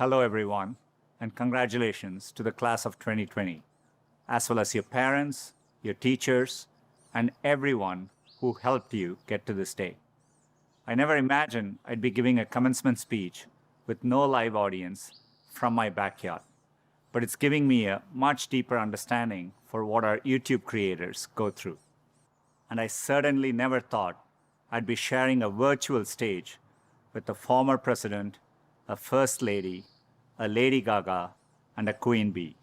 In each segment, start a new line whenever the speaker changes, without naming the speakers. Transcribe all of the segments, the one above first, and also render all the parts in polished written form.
Hello, everyone, and congratulations to the class of 2020, as well as your parents, your teachers, and everyone who helped you get to this day. I never imagined I'd be giving a commencement speech with no live audience from my backyard, but it's giving me a much deeper understanding for what our YouTube creators go through. And I certainly never thought I'd be sharing a virtual stage with a former president, a first lady, a Lady Gaga, and a Queen Bee,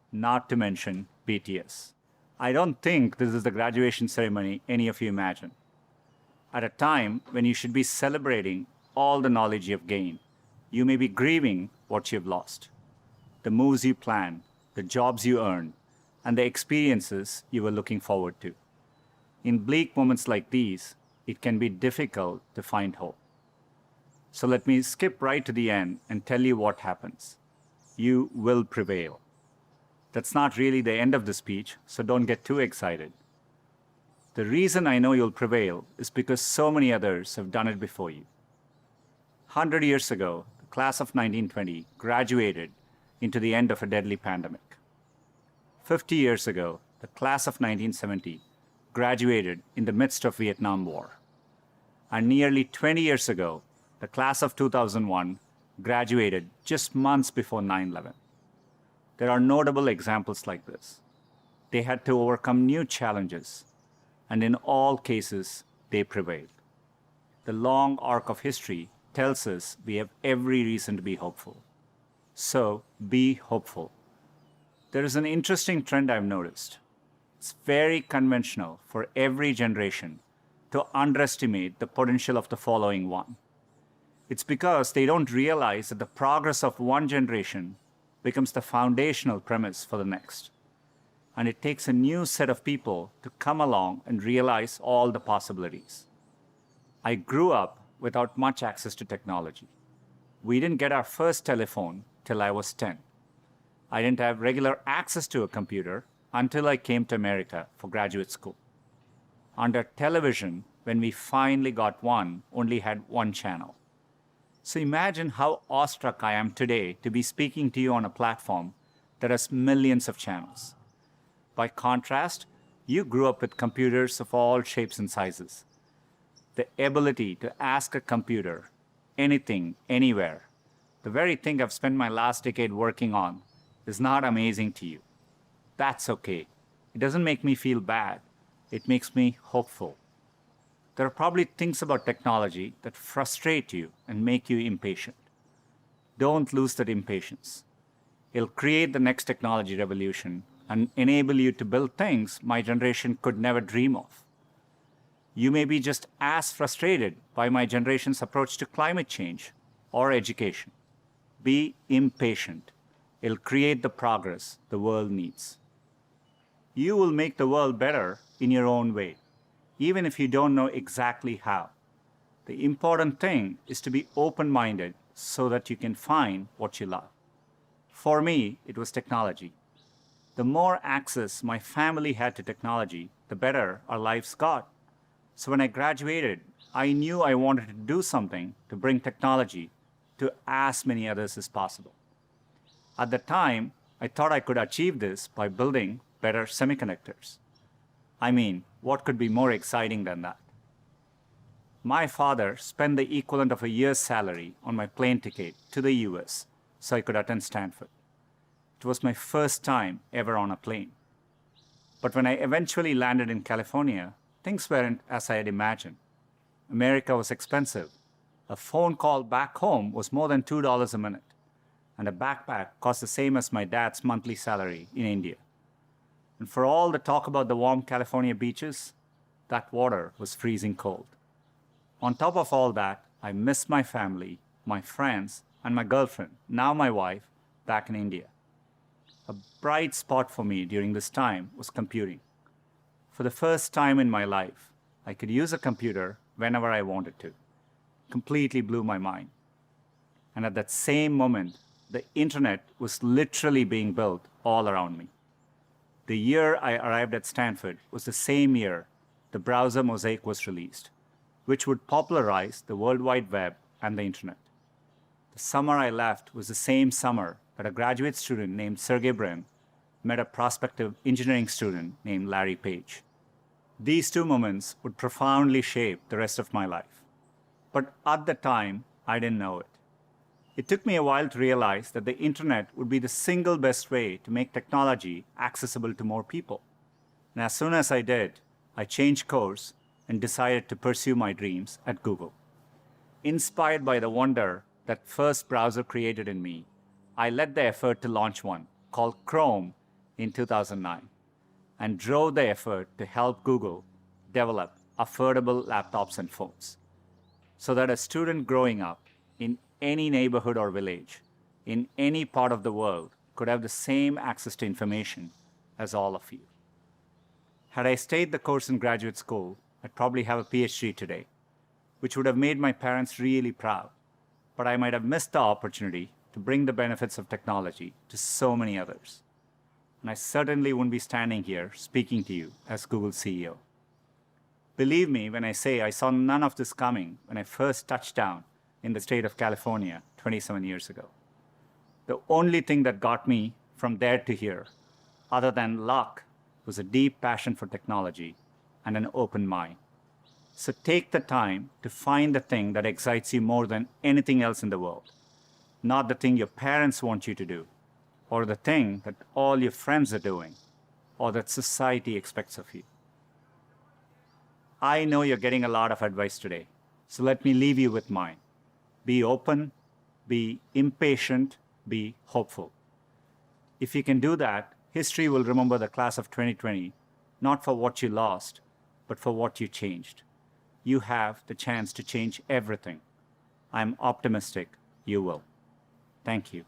not to mention BTS. I don't think this is the graduation ceremony any of you imagine. At a time when you should be celebrating all the knowledge you've gained, you may be grieving what you've lost. The moves you planned, the jobs you earned, and the experiences you were looking forward to. In bleak moments like these, it can be difficult to find hope. So let me skip right to the end and tell you what happens. You will prevail. That's not really the end of the speech, so don't get too excited. The reason I know you'll prevail is because so many others have done it before you. 100 years ago, the class of 1920 graduated into the end of a deadly pandemic. 50 years ago, the class of 1970 graduated in the midst of Vietnam War. And nearly 20 years ago, the class of 2001 graduated just months before 9/11. There are notable examples like this. They had to overcome new challenges, and in all cases, they prevailed. The long arc of history tells us we have every reason to be hopeful. So, be hopeful. There is an interesting trend I've noticed. It's very conventional for every generation to underestimate the potential of the following one. It's because they don't realize that the progress of one generation becomes the foundational premise for the next. And it takes a new set of people to come along and realize all the possibilities. I grew up without much access to technology. We didn't get our first telephone till I was 10. I didn't have regular access to a computer until I came to America for graduate school. Under television, when we finally got one, only had one channel. So imagine how awestruck I am today to be speaking to you on a platform that has millions of channels. By contrast, you grew up with computers of all shapes and sizes. The ability to ask a computer anything, anywhere, the very thing I've spent my last decade working on, is not amazing to you. That's okay. It doesn't make me feel bad. It makes me hopeful. There are probably things about technology that frustrate you and make you impatient. Don't lose that impatience. It'll create the next technology revolution and enable you to build things my generation could never dream of. You may be just as frustrated by my generation's approach to climate change or education. Be impatient. It'll create the progress the world needs. You will make the world better in your own way, even if you don't know exactly how. The important thing is to be open-minded so that you can find what you love. For me, it was technology. The more access my family had to technology, the better our lives got. So when I graduated, I knew I wanted to do something to bring technology to as many others as possible. At the time, I thought I could achieve this by building better semiconductors. I mean, what could be more exciting than that? My father spent the equivalent of a year's salary on my plane ticket to the US so I could attend Stanford. It was my first time ever on a plane. But when I eventually landed in California, things weren't as I had imagined. America was expensive. A phone call back home was more than $2 a minute, and a backpack cost the same as my dad's monthly salary in India. And for all the talk about the warm California beaches, that water was freezing cold. On top of all that, I missed my family, my friends, and my girlfriend, now my wife, back in India. A bright spot for me during this time was computing. For the first time in my life, I could use a computer whenever I wanted to. Completely blew my mind. And at that same moment, the internet was literally being built all around me. The year I arrived at Stanford was the same year the browser Mosaic was released, which would popularize the World Wide Web and the internet. The The summer I left was the same summer that a graduate student named Sergey Brin met a prospective engineering student named Larry Page. These two moments would profoundly shape the rest of my life. But at the time, I didn't know it. It took me a while to realize that the internet would be the single best way to make technology accessible to more people. And as soon as I did, I changed course and decided to pursue my dreams at Google. Inspired by the wonder that first browser created in me, I led the effort to launch one called Chrome in 2009 and drove the effort to help Google develop affordable laptops and phones so that a student growing up in any neighborhood or village in any part of the world could have the same access to information as all of you. Had I stayed the course in graduate school, I'd probably have a PhD today, which would have made my parents really proud, but I might have missed the opportunity to bring the benefits of technology to so many others. And I certainly wouldn't be standing here speaking to you as Google's CEO. Believe me when I say I saw none of this coming when I first touched down in the state of California 27 years ago. The only thing that got me from there to here, other than luck, was a deep passion for technology and an open mind. So take the time to find the thing that excites you more than anything else in the world, not the thing your parents want you to do, or the thing that all your friends are doing, or that society expects of you. I know you're getting a lot of advice today, so let me leave you with mine. Be open, be impatient, be hopeful. If you can do that, history will remember the class of 2020, not for what you lost, but for what you changed. You have the chance to change everything. I'm optimistic you will. Thank you.